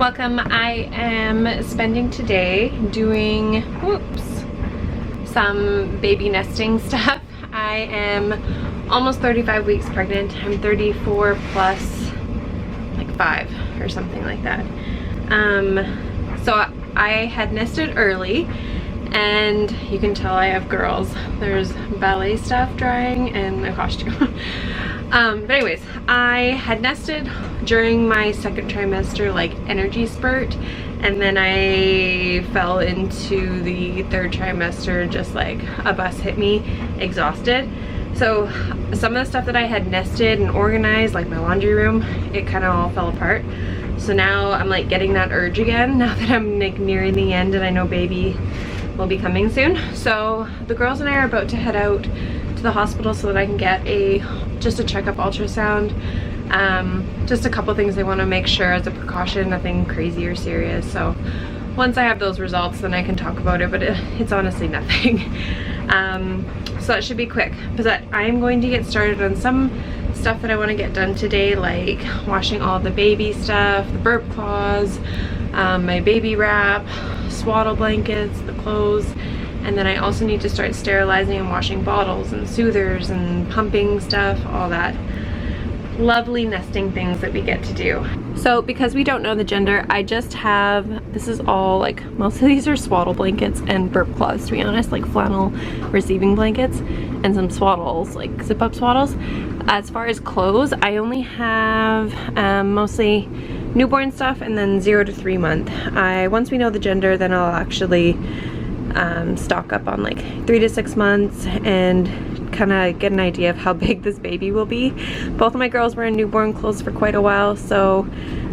Welcome. I am spending today doing, some baby nesting stuff. I am almost 35 weeks pregnant. I'm 34 plus like 5 or something like that. So I had nested early, and you can tell I have girls. There's ballet stuff drying and a costume. But anyways, I had nested during my second trimester, like energy spurt, and then I fell into the third trimester just like a bus hit me, exhausted. So some of the stuff that I had nested and organized, like my laundry room, it kind of all fell apart. So now I'm like getting that urge again now that I'm like nearing the end and I know baby will be coming soon. So the girls and I are about to head out to the hospital so that I can get just a checkup ultrasound. Just a couple things they want to make sure as a precaution, nothing crazy or serious. So once I have those results, then I can talk about it, but it's honestly nothing. So that should be quick, but I'm going to get started on some stuff that I want to get done today, like washing all the baby stuff, the burp cloths, my baby wrap, swaddle blankets, the clothes, and then I also need to start sterilizing and washing bottles and soothers and pumping stuff, all that lovely nesting things that we get to do. So because we don't know the gender, I just have, this is all like, most of these are swaddle blankets and burp cloths, to be honest, like flannel receiving blankets and some swaddles, like zip up swaddles. As far as clothes, I only have mostly newborn stuff and then 0 to 3 month. Once we know the gender, then I'll actually stock up on like 3 to 6 months and kind of get an idea of how big this baby will be. Both of my girls were in newborn clothes for quite a while, so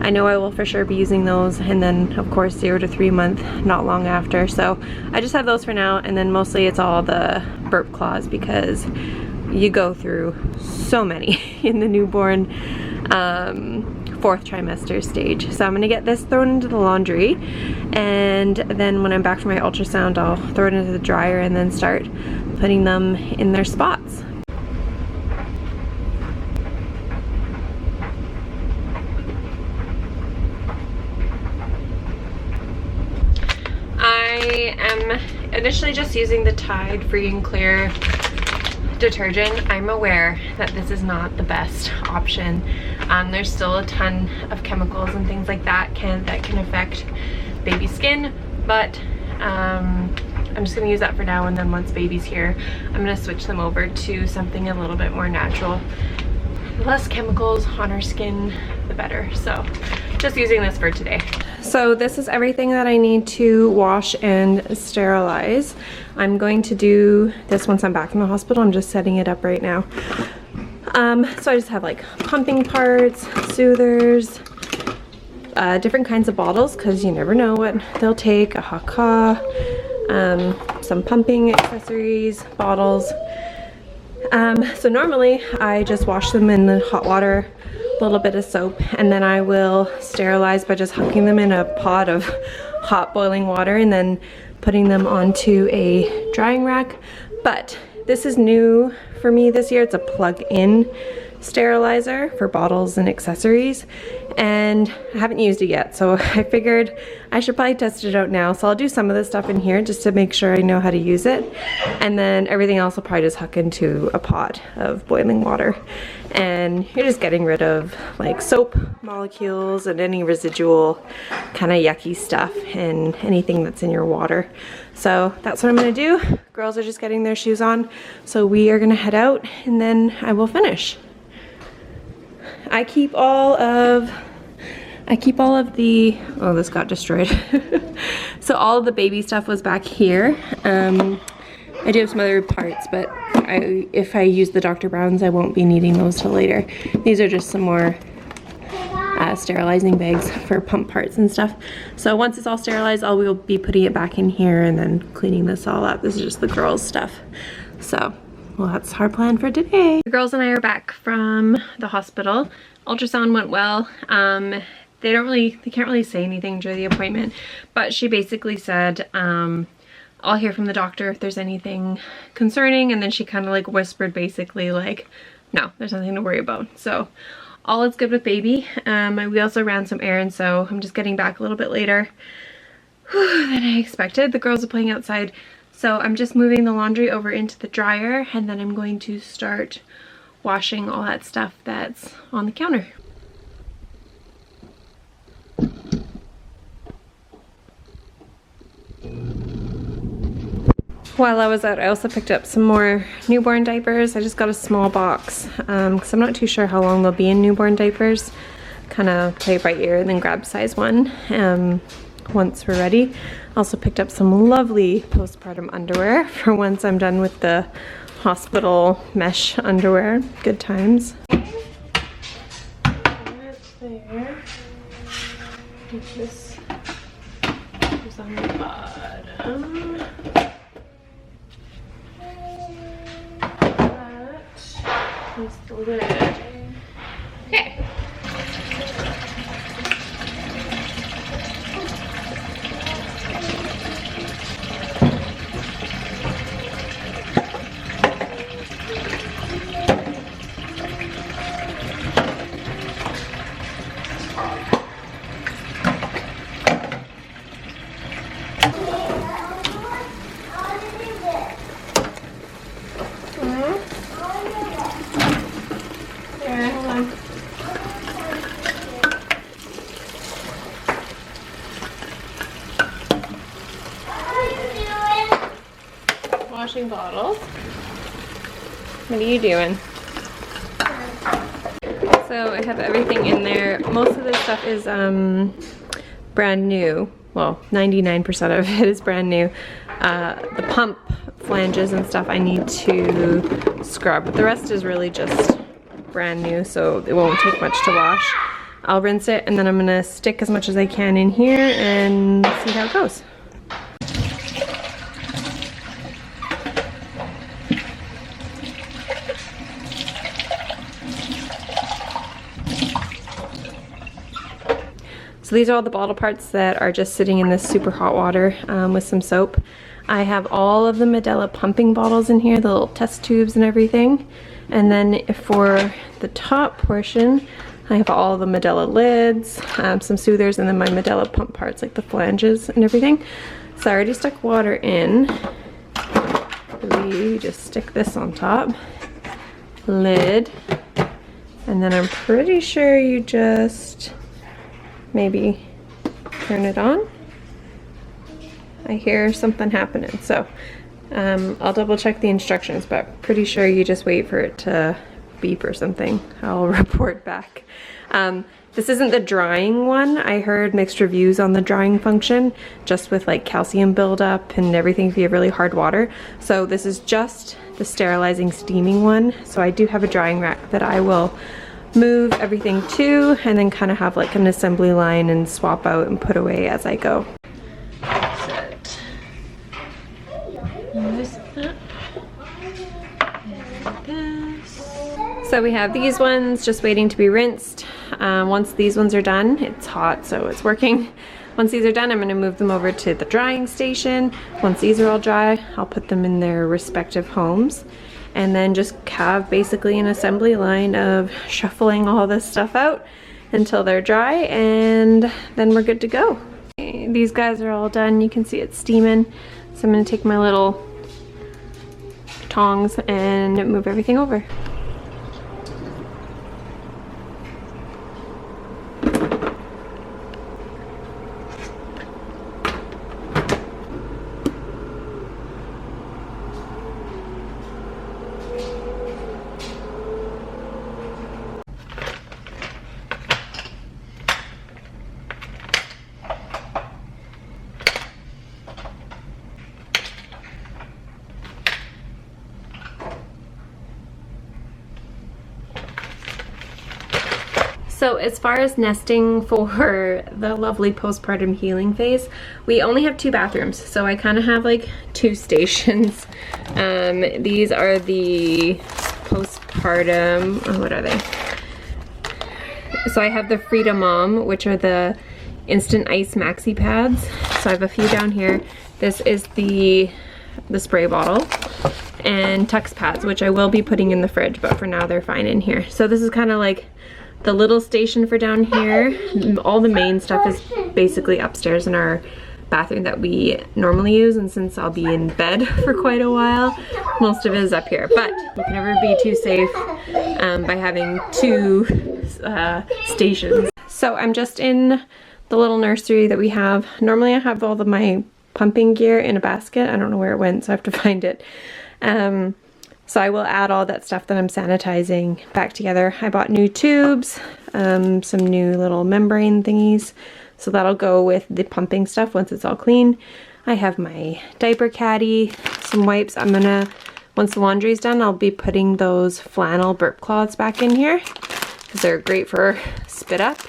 I know I will for sure be using those, and then of course 0 to 3 month not long after. So I just have those for now, and then mostly it's all the burp cloths because you go through so many in the newborn 4th trimester stage. So I'm gonna get this thrown into the laundry, and then when I'm back from my ultrasound, I'll throw it into the dryer and then start putting them in their spots. I am initially just using the Tide Free and Clear detergent. I'm aware that this is not the best option. There's still a ton of chemicals and things like that can affect baby skin, but I'm just gonna use that for now, and then once baby's here, I'm gonna switch them over to something a little bit more natural. The less chemicals on our skin, the better. So just using this for today. So this is everything that I need to wash and sterilize. I'm going to do this once I'm back from the hospital. I'm just setting it up right now. So I just have like pumping parts, soothers, different kinds of bottles because you never know what they'll take, a haka, some pumping accessories, bottles. So normally I just wash them in the hot water, a little bit of soap, and then I will sterilize by just hucking them in a pot of hot boiling water and then putting them onto a drying rack. But this is new for me this year. It's a plug-in sterilizer for bottles and accessories, and I haven't used it yet, so I figured I should probably test it out now. So I'll do some of this stuff in here just to make sure I know how to use it, and then everything else I'll probably just huck into a pot of boiling water. And you're just getting rid of like soap molecules and any residual kind of yucky stuff and anything that's in your water. So that's what I'm gonna do. Girls are just getting their shoes on, so we are gonna head out and then I will finish. I keep all of the, oh, this got destroyed. So all of the baby stuff was back here. I do have some other parts, but if I use the Dr. Brown's, I won't be needing those till later. These are just some more sterilizing bags for pump parts and stuff. So once it's all sterilized, I will be putting it back in here and then cleaning this all up. This is just the girls' stuff. So, well, that's our plan for today. The girls and I are back from the hospital. Ultrasound went well. They can't really say anything during the appointment, but she basically said, I'll hear from the doctor if there's anything concerning, and then she kind of like whispered basically like, no, there's nothing to worry about. So all is good with baby. We also ran some errands, so I'm just getting back a little bit later than I expected. The girls are playing outside, so I'm just moving the laundry over into the dryer, and then I'm going to start washing all that stuff that's on the counter. While I was out, I also picked up some more newborn diapers. I just got a small box because I'm not too sure how long they'll be in newborn diapers. Kind of play it by ear and then grab size 1 once we're ready. Also picked up some lovely postpartum underwear for once I'm done with the hospital mesh underwear. Good times. That's there. This is on the bottom. That is the lid. Okay. Washing bottles. What are you doing? So I have everything in there. Most of this stuff is brand new. Well, 99% of it is brand new. The pump flanges and stuff I need to scrub, but the rest is really just brand new, so it won't take much to wash. I'll rinse it, and then I'm gonna stick as much as I can in here and see how it goes. So these are all the bottle parts that are just sitting in this super hot water with some soap. I have all of the Medela pumping bottles in here, the little test tubes and everything. And then for the top portion, I have all the Medela lids, some soothers, and then my Medela pump parts like the flanges and everything. So I already stuck water in. We just stick this on top. Lid. And then I'm pretty sure you just maybe turn it on. I hear something happening, so I'll double check the instructions, but pretty sure you just wait for it to beep or something. I'll report back. This isn't the drying one. I heard mixed reviews on the drying function, just with like calcium buildup and everything if you have really hard water. So this is just the sterilizing steaming one. So I do have a drying rack that I will move everything to, and then kind of have like an assembly line and swap out and put away as I go. Set this up and this. So we have these ones just waiting to be rinsed. Once these ones are done, it's hot so it's working. Once these are done, I'm going to move them over to the drying station. Once these are all dry, I'll put them in their respective homes. And then just have basically an assembly line of shuffling all this stuff out until they're dry, and then we're good to go. These guys are all done. You can see it's steaming. So I'm gonna take my little tongs and move everything over. So as far as nesting for the lovely postpartum healing phase, we only have 2 bathrooms. So I kind of have like 2 stations. These are the postpartum, oh, what are they? So I have the Freedom Mom, which are the Instant Ice Maxi Pads. So I have a few down here. This is the spray bottle. And Tux pads, which I will be putting in the fridge, but for now they're fine in here. So this is kind of like the little station for down here. All the main stuff is basically upstairs in our bathroom that we normally use, and since I'll be in bed for quite a while, most of it is up here. But you can never be too safe by having two stations. So I'm just in the little nursery that we have. Normally I have all of my pumping gear in a basket. I don't know where it went, so I have to find it. So I will add all that stuff that I'm sanitizing back together. I bought new tubes, some new little membrane thingies, so that'll go with the pumping stuff once it's all clean. I have my diaper caddy, some wipes. Once the laundry's done, I'll be putting those flannel burp cloths back in here because they're great for spit up.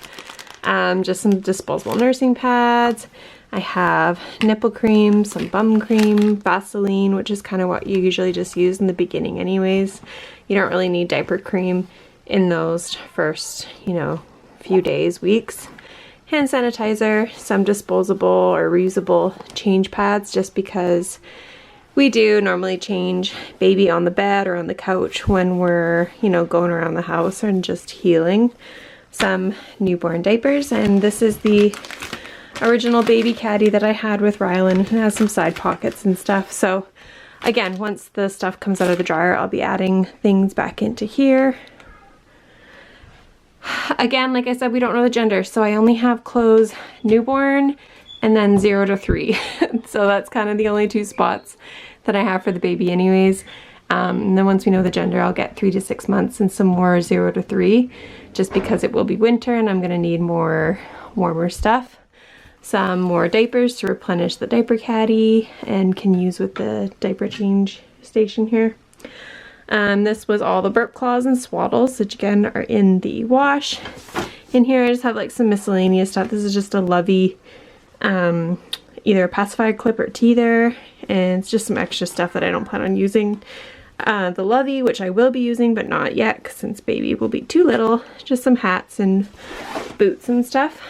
Just some disposable nursing pads. I have nipple cream, some bum cream, Vaseline, which is kind of what you usually just use in the beginning anyways. You don't really need diaper cream in those first, few days, weeks. Hand sanitizer, some disposable or reusable change pads, just because we do normally change baby on the bed or on the couch when we're, going around the house and just healing. Some newborn diapers, and this is the original baby caddy that I had with Rylan. It has some side pockets and stuff. So again, once the stuff comes out of the dryer, I'll be adding things back into here. Again, like I said, we don't know the gender, so I only have clothes newborn and then 0 to 3. So that's kind of the only two spots that I have for the baby anyways. And then once we know the gender, I'll get 3 to 6 months and some more 0 to 3, just because it will be winter and I'm gonna need more warmer stuff. Some more diapers to replenish the diaper caddy and can use with the diaper change station here. This was all the burp cloths and swaddles, which again are in the wash. In here I just have like some miscellaneous stuff. This is just a Lovey, either a pacifier clip or teether, and it's just some extra stuff that I don't plan on using. The Lovey, which I will be using but not yet since baby will be too little. Just some hats and boots and stuff.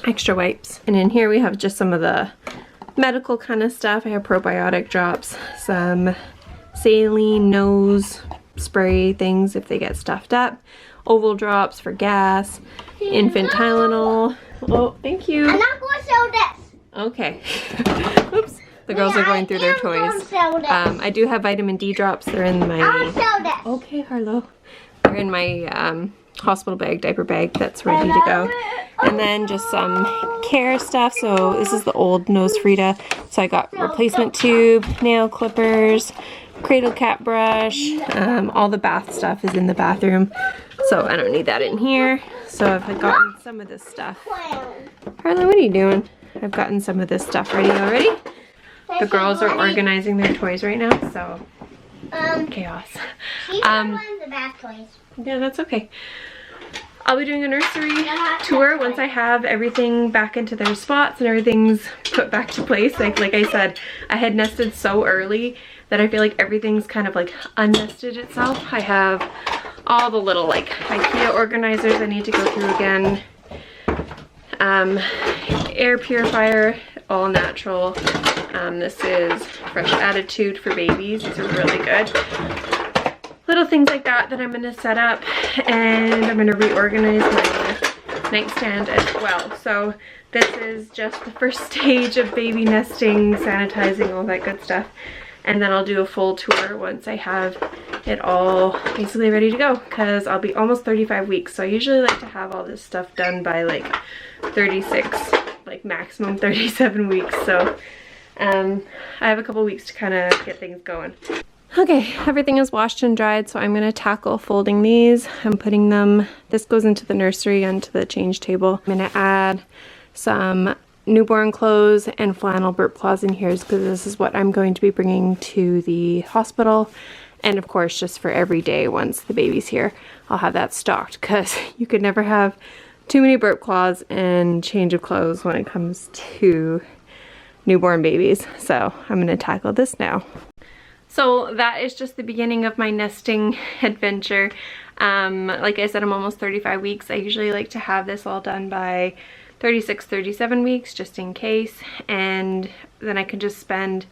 Extra wipes. And in here we have just some of the medical kind of stuff. I have probiotic drops, some saline nose spray things if they get stuffed up, oval drops for gas, infant Tylenol. Oh, thank you. I'm not going to sell this. Okay. Oops. The girls are going through their toys. I do have vitamin D drops. They're in my... I'll sell this. Okay, Harlow. They're in my hospital bag, diaper bag that's ready to go. And then just some care stuff. So this is the old nose Frida. So I got replacement tube, nail clippers, cradle cap brush. All the bath stuff is in the bathroom. So I don't need that in here. So I've gotten some of this stuff. Harlow, what are you doing? I've gotten some of this stuff ready already. The girls are organizing their toys right now, so chaos. She's one of the bath toys. Yeah, that's okay. I'll be doing a nursery tour once I have everything back into their spots and everything's put back to place. Like I said, I had nested so early that I feel like everything's kind of like unnested itself. I have all the little like IKEA organizers I need to go through again. Air purifier, all natural. This is Fresh Attitude for babies. These are really good. Little things like that I'm going to set up, and I'm going to reorganize my nightstand as well. So this is just the first stage of baby nesting, sanitizing, all that good stuff. And then I'll do a full tour once I have it all basically ready to go, because I'll be almost 35 weeks. So I usually like to have all this stuff done by like 36, like maximum 37 weeks. So I have a couple weeks to kind of get things going. Okay, everything is washed and dried, so I'm going to tackle folding these. I'm putting them, this goes into the nursery, onto the change table. I'm going to add some newborn clothes and flannel burp cloths in here, because this is what I'm going to be bringing to the hospital. And of course, just for every day once the baby's here, I'll have that stocked, because you could never have too many burp cloths and change of clothes when it comes to newborn babies. So I'm going to tackle this now. So that is just the beginning of my nesting adventure. Like I said, I'm almost 35 weeks. I usually like to have this all done by 36, 37 weeks, just in case. And then I can just spend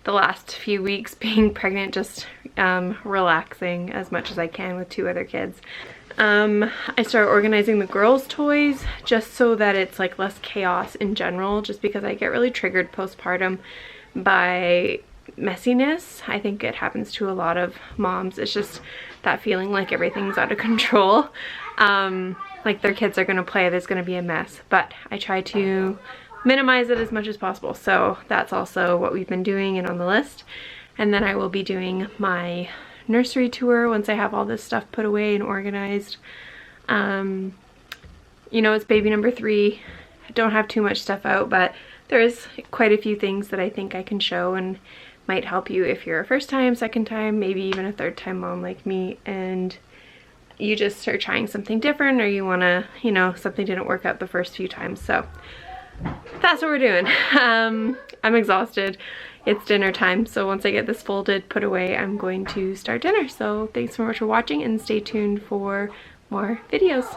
the last few weeks being pregnant, just relaxing as much as I can with 2 other kids. I started organizing the girls' toys just so that it's like less chaos in general, just because I get really triggered postpartum by messiness. I think it happens to a lot of moms. It's just that feeling like everything's out of control. Like their kids are gonna play, there's gonna be a mess, but I try to minimize it as much as possible. So that's also what we've been doing and on the list. And then I will be doing my nursery tour once I have all this stuff put away and organized. You know, it's baby number 3. I don't have too much stuff out, but there's quite a few things that I think I can show and might help you if you're a first time, second time, maybe even a third time mom like me, and you just are trying something different, or you want to, you know, something didn't work out the first few times. So that's what we're doing. I'm exhausted. It's dinner time, so once I get this folded, put away, I'm going to start dinner. So thanks so much for watching, and stay tuned for more videos.